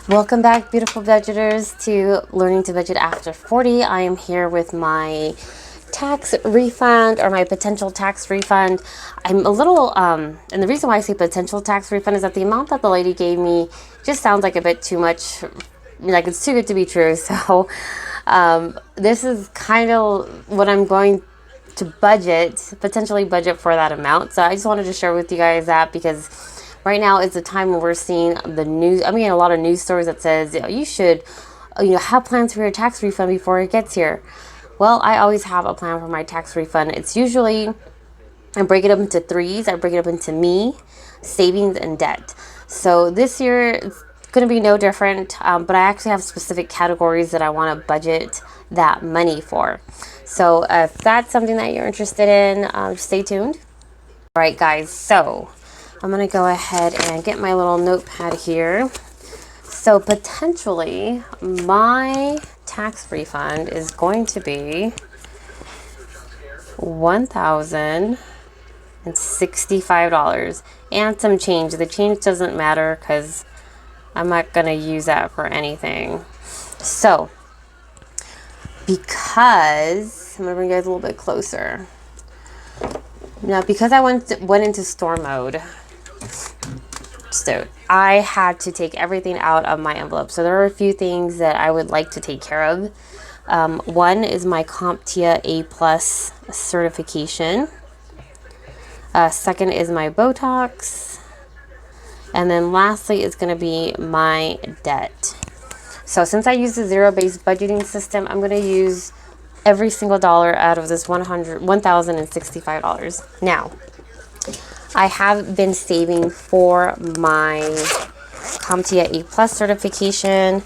Welcome back, beautiful budgeters, to Learning to Budget After 40. I am here with my tax refund, or my potential tax refund. I'm a little, and the reason why I say potential tax refund is that the amount that the lady gave me just sounds like a bit too much, like it's too good to be true. So this is kind of what I'm going to potentially budget for that amount. So I just wanted to share with you guys that, because right now is the time when we're seeing the news. I mean, a lot of news stories that says, you should, have plans for your tax refund before it gets here. Well, I always have a plan for my tax refund. It's usually, I break it up into threes. I break it up into me, savings, and debt. So this year it's going to be no different, but I actually have specific categories that I want to budget that money for. So if that's something that you're interested in, stay tuned. All right, guys, so I'm going to go ahead and get my little notepad here. So potentially my tax refund is going to be $1,065 and some change. The change doesn't matter because I'm not going to use that for anything. So because I'm going to bring you guys a little bit closer. Now, because I went into store mode, so I had to take everything out of my envelope. So there are a few things that I would like to take care of. One is my CompTIA A+ certification. Second is my Botox. And then lastly is going to be my debt. So since I use the zero-based budgeting system, I'm going to use every single dollar out of this $1,065. Now, I have been saving for my CompTIA A+ certification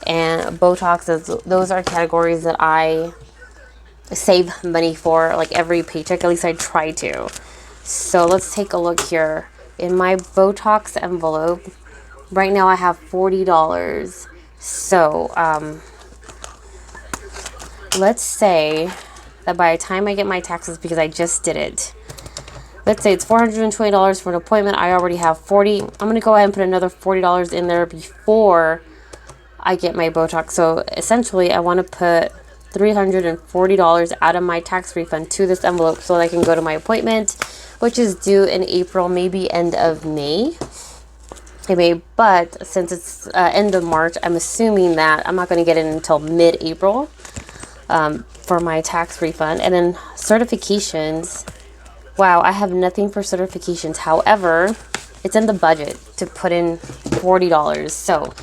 and Botox. Those are categories that I save money for, like every paycheck. At least I try to. So let's take a look here. In my Botox envelope, right now I have $40. So let's say that by the time I get my taxes, because I just did it, let's say it's $420 for an appointment. I already have $40. I'm going to go ahead and put another $40 in there before I get my Botox. So essentially, I want to put $340 out of my tax refund to this envelope so that I can go to my appointment, which is due in April, maybe end of May. But since it's end of March, I'm assuming that I'm not going to get it until mid-April for my tax refund. And then certifications. Wow, I have nothing for certifications. However, it's in the budget to put in $40. So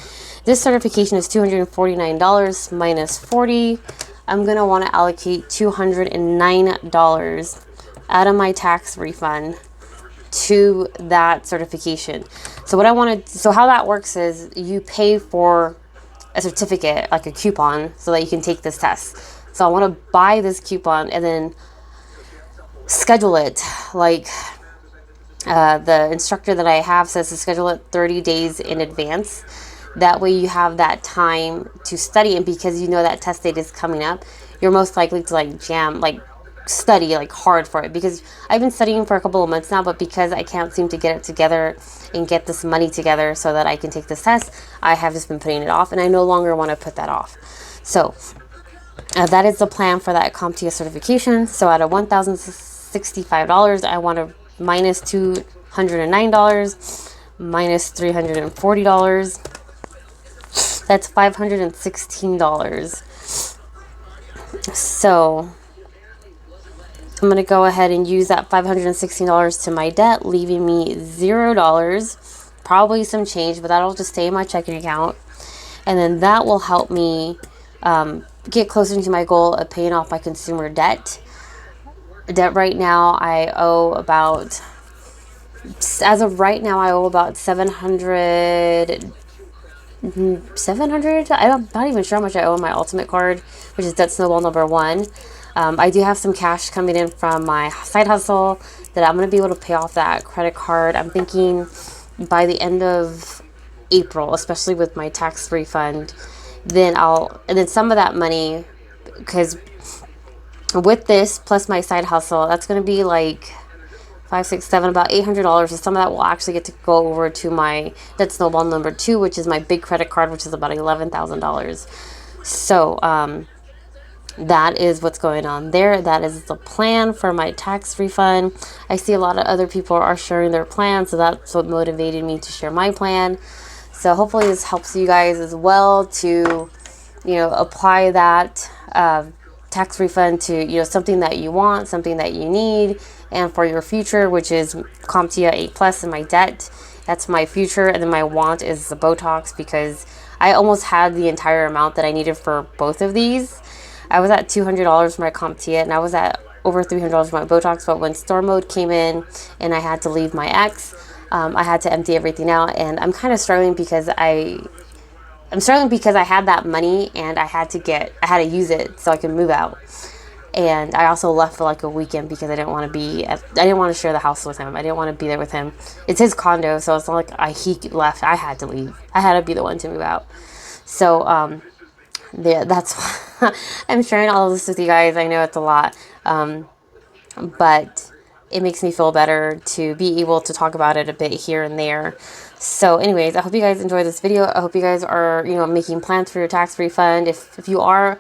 this certification is $249 minus 40. I'm going to want to allocate $209 out of my tax refund to that certification. So how that works is you pay for a certificate, like a coupon, so that you can take this test. So I want to buy this coupon and then schedule it. Like the instructor that I have says to schedule it 30 days in advance. That way you have that time to study, and because you know that test date is coming up, you're most likely to study hard for it. Because I've been studying for a couple of months now, but because I can't seem to get it together and get this money together so that I can take this test, I have just been putting it off, and I no longer want to put that off. So that is the plan for that CompTIA certification. So out of $1,065, I want to minus $209 minus $340. That's $516. So I'm going to go ahead and use that $516 to my debt, leaving me $0. Probably some change, but that'll just stay in my checking account. And then that will help me get closer to my goal of paying off my consumer debt. Right now, I owe about, as of right now, I owe about $700. I'm not even sure how much I owe on my Ultimate card, which is Debt Snowball number 1. I do have some cash coming in from my side hustle that I'm going to be able to pay off that credit card. I'm thinking by the end of April, especially with my tax refund, and then some of that money, because with this plus my side hustle, that's going to be like 5, 6, 7, about $800. So some of that will actually get to go over to my debt snowball number 2, which is my big credit card, which is about $11,000. So that is what's going on there. That is the plan for my tax refund. I see a lot of other people are sharing their plan, so that's what motivated me to share my plan. So hopefully this helps you guys as well to, apply that tax refund to, something that you want, something that you need, and for your future, which is CompTIA 8+ in my debt. That's my future, and then my want is the Botox, because I almost had the entire amount that I needed for both of these. I was at $200 for my CompTIA, and I was at over $300 for my Botox, but when store mode came in and I had to leave my ex, I had to empty everything out, and I'm kind of struggling because I'm struggling because I had that money and I had to use it so I could move out. And I also left for like a weekend because I didn't want to share the house with him. I didn't want to be there with him. It's his condo, so it's not like he left. I had to leave. I had to be the one to move out. So, that's why I'm sharing all of this with you guys. I know it's a lot, but it makes me feel better to be able to talk about it a bit here and there. So anyways, I hope you guys enjoyed this video. I hope you guys are, making plans for your tax refund. If you are,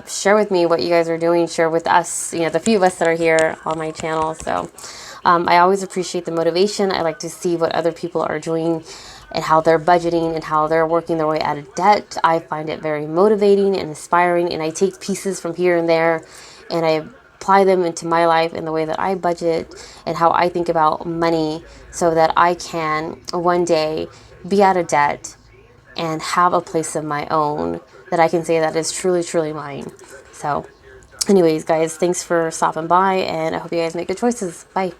share with me what you guys are doing. Share with us, the few of us that are here on my channel. So I always appreciate the motivation. I like to see what other people are doing and how they're budgeting and how they're working their way out of debt. I find it very motivating and inspiring, and I take pieces from here and there and I apply them into my life in the way that I budget and how I think about money, so that I can one day be out of debt and have a place of my own that I can say that is truly, truly mine. So anyways, guys, thanks for stopping by, and I hope you guys make good choices. Bye.